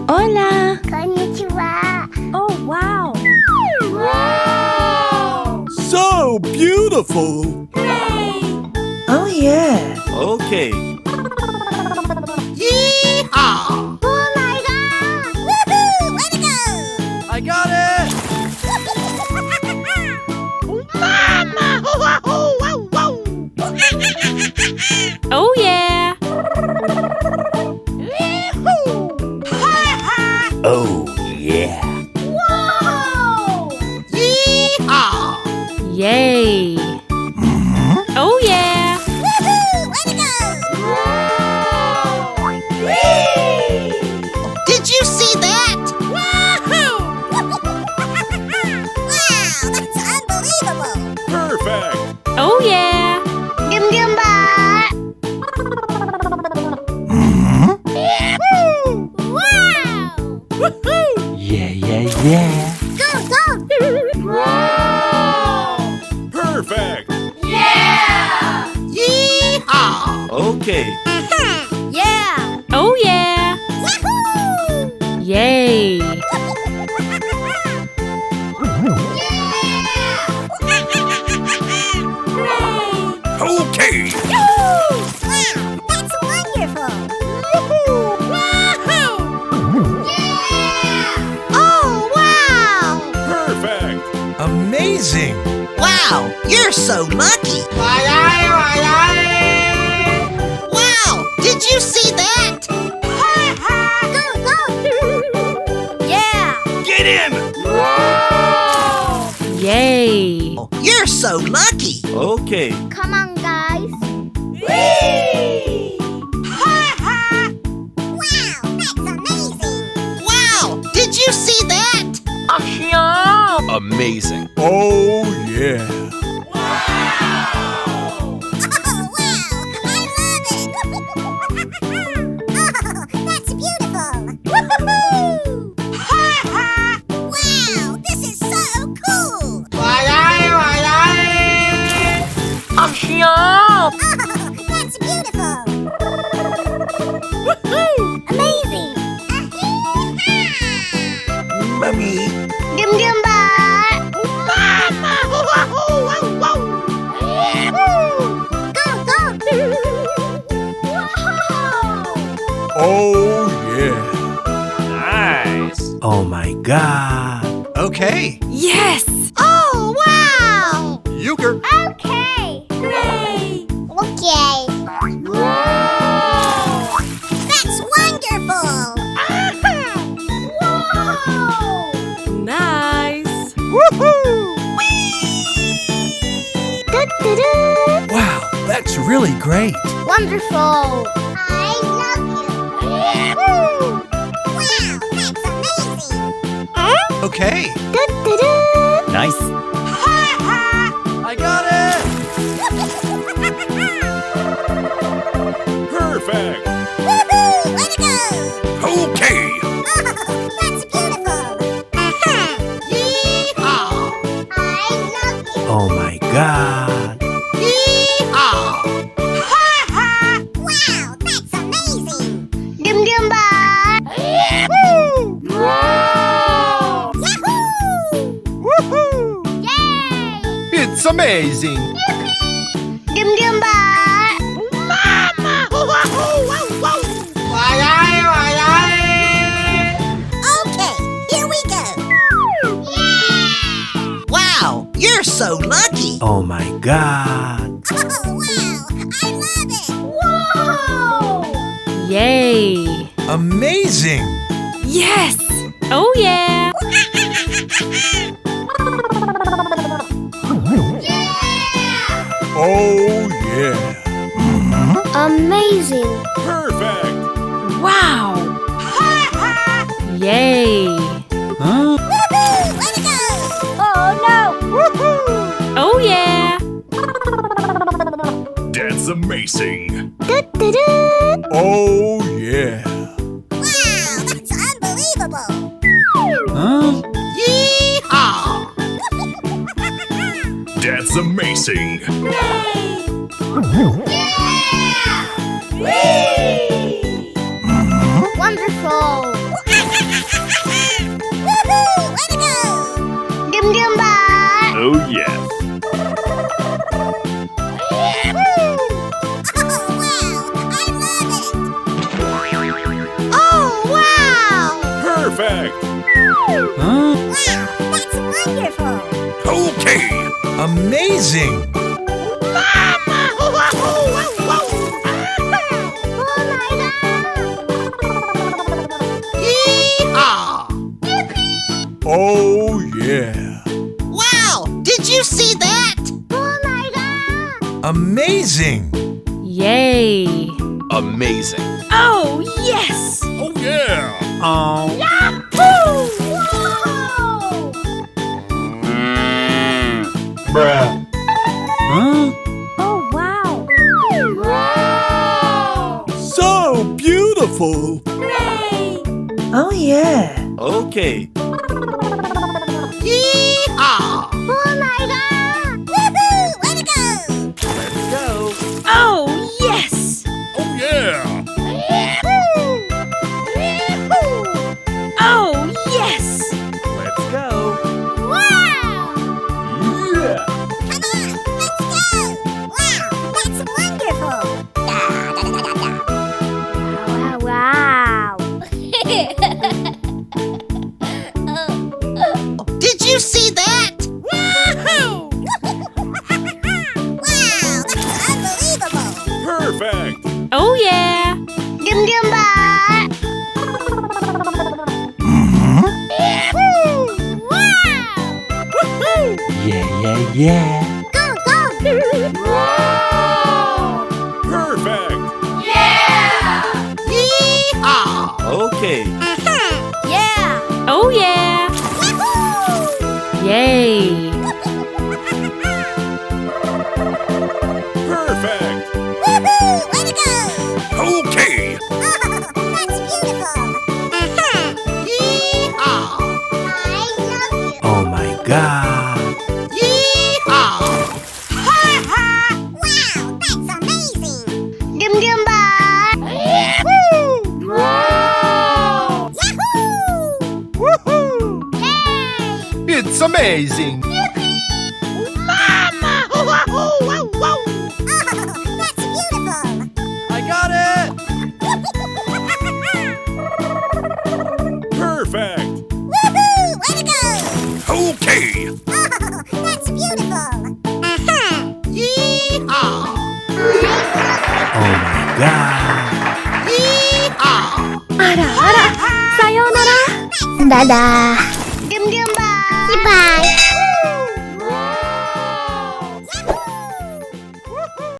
Hola. Konnichiwa. Oh, wow. Wow! So beautiful. Oh, yeah. Okay. Yeehaw! Oh my god! Woohoo! Way to go! I got it. Mama! Wow! Wow! Oh, yeah. Oh, yeah. Whoa! Yeehaw! Yay. Oh, yeah. Woohoo! Way to go! Whee! Did you see that? Woohoo! Wow, that's unbelievable! Perfect. Oh, yeah. Giam giam ba? Wow! Yeah. Go, go! Wow! Perfect. Yeah! Yeehaw! Okay. Yeah! Oh, yeah. Yahoo! Yay. Okay. Wow, that's wonderful! Wahoo! Yeah! Oh, wow! Perfect. Amazing! Wow, you're so lucky! Wow, did you see that? Go, go! Yeah! Get in. Yay. You're so lucky! Okay. Come on, guys! Whee! Wow, that's amazing! Wow, did you see that? Amazing! Oh, yeah. Oh, wow! I love it! Oh, that's beautiful! Woohoo! Wow, this is so cool! Oh, that's beautiful! Woohoo! Amazing! Mommy, Giam giam ba? Mama! Go, go! Whoa! Oh, yeah. Nice! Oh, my God. Okay, Yes. Oh, wow! Euchre! Okay! Hooray! Okay! Whoa! That's wonderful! Whoa! Nice. Da-da-da! Wow, that's really great! Wonderful! I love you! Wow, that's amazing! Okay, Da-da-da! nice! I got it. Perfect. Woohoo! Way to go! Okay. Oh, that's beautiful! Yeehaw! I love you! Oh, my God. Yeehaw! Wow, that's amazing! Giam giam ba? Wow! Yahoo! Yay! It's amazing! Giam giam ba? Mama! Okay, here we go! Yeah! wow, you're so lucky! Oh, my God. Oh, wow! I love it! Whoa! Yay. Amazing! Yes. Oh, yeah. Oh, yeah. Amazing! Perfect. Wow. Yay. Huh? Woohoo! Way to go! Oh no! Woohoo! Oh, yeah. That's amazing. Da-da-da! Oh, yeah. Wow, that's unbelievable! Huh? Yeehaw! That's amazing. Wonderful! Perfect. Huh? Wow, that's wonderful. Okay. Amazing. Yee-haw! Oh yeah. Wow! Did you see that? Oh my god! Amazing. Yay! Amazing. Oh, yes! Oh yeah. Oh. Whoa! Bruh. Huh? Oh wow! Wow! So beautiful. Hooray! Oh yeah. Okay. Yee-haw! Oh my god! Woohoo! Way to go! Let's go. Oh, yes! Oh yeah. Oh, yes! Let's go. Wow! Yeah. Come on, let's go! Wow, that's wonderful! Wow, wow, Did you see that? Woohoo! Wow, that's unbelievable! Perfect. Oh, yeah! Dum dum ba! Wow! Yeah. Go, go! Perfect. Yee-haw! Okay. Yeah! Oh, yeah! Yahoo! Yay! Perfect. Woohoo! Way to go! Okay. Oh, that's beautiful! Yee-haw! I love you! Oh my god. Yee-haw! Wow, that's amazing! Dum dum ba! Yahoo! Yay! It's amazing. Oh, that's beautiful! I got it. Perfect. Woohoo! Way to go! Okay. Oh, that's beautiful! Yee-haw! Oh my god. Yee-haw! あらあら、さようなら。だだ。